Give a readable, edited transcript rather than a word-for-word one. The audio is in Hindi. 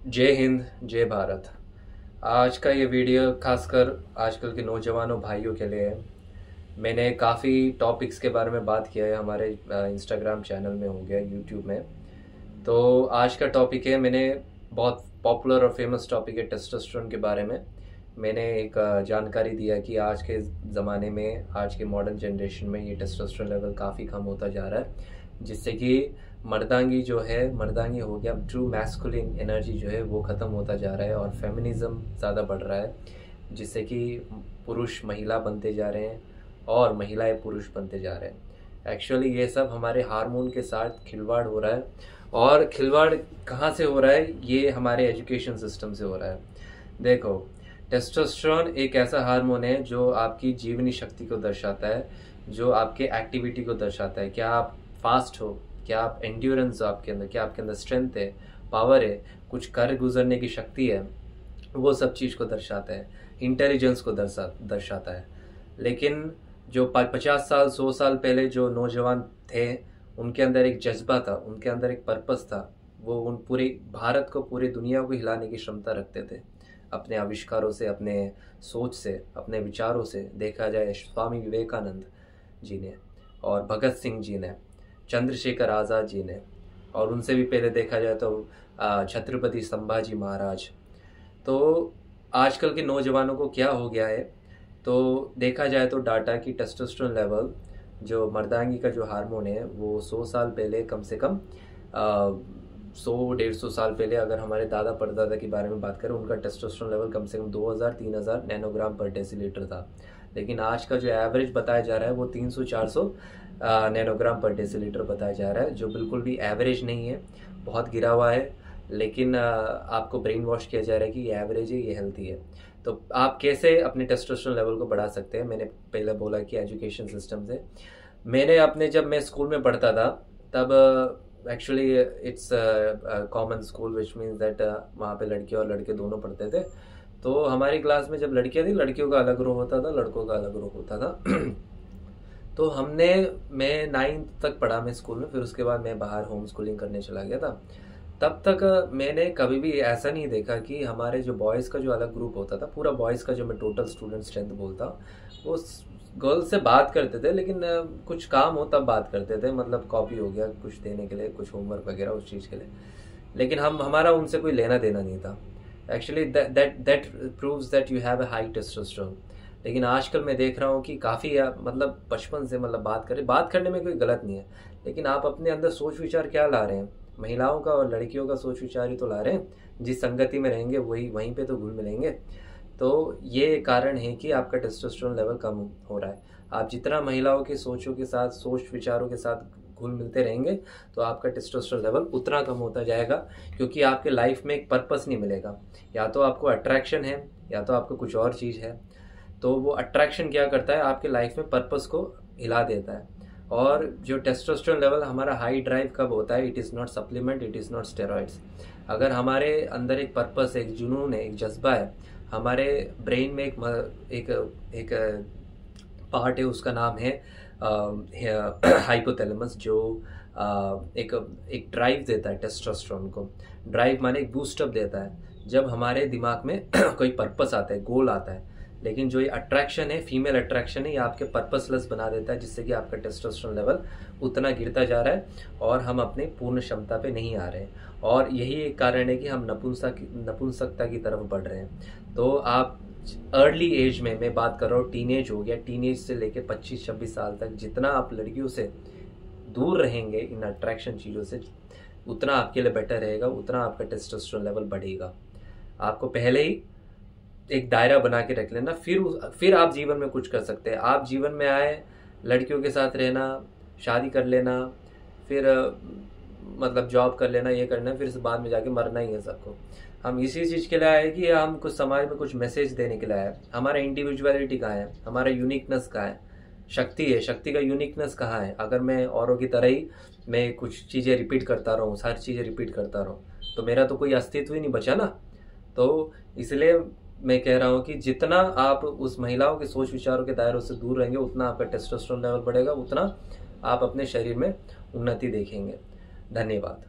जय हिंद, जय भारत। आज का ये वीडियो खासकर आजकल के नौजवानों भाइयों के लिए है। मैंने काफ़ी टॉपिक्स के बारे में बात किया है, हमारे इंस्टाग्राम चैनल में हो गया, यूट्यूब में। तो आज का टॉपिक है, मैंने बहुत पॉपुलर और फेमस टॉपिक है टेस्टोस्टेरोन के बारे में। मैंने एक जानकारी दिया कि आज के ज़माने में, आज के मॉडर्न जनरेशन में ये टेस्टोस्टेरोन लेवल काफ़ी कम होता जा रहा है, जिससे कि मर्दांगी जो है, मर्दांगी हो गया, ट्रू मैस्कुलिन एनर्जी जो है वो ख़त्म होता जा रहा है और फेमिनिज़म ज़्यादा बढ़ रहा है, जिससे कि पुरुष महिला बनते जा रहे हैं और महिलाएं पुरुष बनते जा रहे हैं। एक्चुअली ये सब हमारे हार्मोन के साथ खिलवाड़ हो रहा है, और खिलवाड़ कहाँ से हो रहा है? ये हमारे एजुकेशन सिस्टम से हो रहा है। देखो, टेस्टोस्टेरोन एक ऐसा हार्मोन है जो आपकी जीवनी शक्ति को दर्शाता है, जो आपके एक्टिविटी को दर्शाता है। क्या आप फास्ट हो, क्या आप एंड्योरेंस हो आपके अंदर, क्या आपके अंदर स्ट्रेंथ है, पावर है, कुछ कर गुजरने की शक्ति है, वो सब चीज़ को दर्शाता है। इंटेलिजेंस को दर्शाता है। लेकिन जो 50 साल 100 साल पहले जो नौजवान थे, उनके अंदर एक जज्बा था, उनके अंदर एक पर्पस था। वो उन पूरे भारत को, पूरी दुनिया को हिलाने की क्षमता रखते थे अपने आविष्कारों से, अपने सोच से, अपने विचारों से। देखा जाए स्वामी विवेकानंद जी ने, और भगत सिंह जी ने, चंद्रशेखर आज़ाद जी ने, और उनसे भी पहले देखा जाए तो छत्रपति संभाजी महाराज। तो आजकल के नौजवानों को क्या हो गया है? तो देखा जाए तो डाटा की टेस्टोस्टेरोन लेवल, जो मर्दांगी का जो हार्मोन है, वो 100 साल पहले, कम से कम 100-150 साल पहले, अगर हमारे दादा परदादा के बारे में बात करें, उनका टेस्टोस्टेरोन लेवल कम से कम 2000-3000 नैनोग्राम पर डेसीलीटर था। लेकिन आज का जो एवरेज बताया जा रहा है वो 300-400 नैनोग्राम पर डेसीलीटर बताया जा रहा है, जो बिल्कुल भी एवरेज नहीं है, बहुत गिरा हुआ है। लेकिन आपको ब्रेन वॉश किया जा रहा है कि ये एवरेज है, ये हेल्थी है। तो आप कैसे अपने टेस्टोस्टेरोन लेवल को बढ़ा सकते हैं? मैंने पहले बोला कि एजुकेशन सिस्टम से। मैंने अपने, जब मैं स्कूल में पढ़ता था, तब actually it's common school, which means that वहाँ पे लड़के और लड़के दोनों पढ़ते थे। तो हमारी क्लास में जब लड़कियाँ थी, लड़कियों का अलग रो होता था, लड़कों का अलग रो होता था। तो मैं 9th तक पढ़ा मैं स्कूल में, फिर उसके बाद मैं बाहर होम स्कूलिंग करने चला गया था। तब तक मैंने कभी भी ऐसा नहीं देखा कि हमारे जो बॉयज़ का जो अलग ग्रुप होता था, पूरा बॉयज़ का जो मैं टोटल स्टूडेंट स्ट्रेंथ बोलता, वो गर्ल्स से बात करते थे, लेकिन कुछ काम हो तब बात करते थे, मतलब कॉपी हो गया कुछ देने के लिए, कुछ होमवर्क वगैरह उस चीज़ के लिए। लेकिन हमारा उनसे कोई लेना देना नहीं था। Actually that proves that you have a high testosterone. लेकिन आजकल मैं देख रहा हूँ कि काफ़ी, मतलब बचपन से, मतलब बात करने में कोई गलत नहीं है, लेकिन आप अपने अंदर सोच विचार क्या ला रहे हैं? महिलाओं का और लड़कियों का सोच विचार ही तो ला रहे हैं। जिस संगति में रहेंगे वहीं पे तो घुल मिलेंगे। तो ये कारण है कि आपका टेस्टोस्टेरोन लेवल कम हो रहा है। आप जितना महिलाओं के सोचों के साथ, सोच विचारों के साथ घुल मिलते रहेंगे, तो आपका टेस्टोस्टेरोन लेवल उतना कम होता जाएगा, क्योंकि आपके लाइफ में एक पर्पस नहीं मिलेगा। या तो आपको अट्रैक्शन है, या तो आपको कुछ और चीज़ है। तो वो अट्रैक्शन क्या करता है? आपके लाइफ में पर्पस को हिला देता है। और जो टेस्टोस्टेरोन लेवल हमारा हाई ड्राइव कब होता है? It is not supplement, it is not steroids. अगर हमारे अंदर एक पर्पस है, एक जुनून है, एक जज्बा है, हमारे ब्रेन में एक पार्ट है, उसका नाम है हाइपोथैलेमस, जो एक ड्राइव देता है टेस्टोस्टेरोन को। ड्राइव माने एक बूस्टअप देता है जब हमारे दिमाग में कोई पर्पस आता है, गोल आता है। लेकिन जो ये अट्रैक्शन है, फीमेल अट्रैक्शन है, ये आपके पर्पसलेस बना देता है, जिससे कि आपका टेस्टोस्टेरोन लेवल उतना गिरता जा रहा है और हम अपने पूर्ण क्षमता पे नहीं आ रहे हैं। और यही एक कारण है कि हम नपुंसकता की तरफ बढ़ रहे हैं। तो आप अर्ली एज में, मैं बात कर रहा हूँ, टीनेज हो गया, टीनेज से लेके 25-26 साल तक, जितना आप लड़कियों से दूर रहेंगे इन अट्रैक्शन चीज़ों से, उतना आपके लिए बेटर रहेगा, उतना आपका टेस्टोस्टेरोन लेवल बढ़ेगा। आपको पहले ही एक दायरा बना के रख लेना, फिर आप जीवन में कुछ कर सकते हैं। आप जीवन में आए, लड़कियों के साथ रहना, शादी कर लेना, फिर मतलब जॉब कर लेना, ये करना, फिर बाद में जाके मरना ही है सबको। हम इसी चीज़ के लिए आए कि हम कुछ समाज में कुछ मैसेज देने के लिए आए। हमारा इंडिविजुअलिटी कहाँ है? हमारा यूनिकनेस कहाँ है? शक्ति है, शक्ति का यूनिकनेस कहाँ है? अगर मैं औरों की तरह ही मैं कुछ चीज़ें रिपीट करता रहूँ, हर चीज़ें रिपीट करता रहूँ, तो मेरा तो कोई अस्तित्व ही नहीं बचा ना। तो इसलिए मैं कह रहा हूँ कि जितना आप उस महिलाओं के सोच विचारों के दायरों से दूर रहेंगे, उतना आपका टेस्टोस्टेरोन लेवल बढ़ेगा, उतना आप अपने शरीर में उन्नति देखेंगे। धन्यवाद।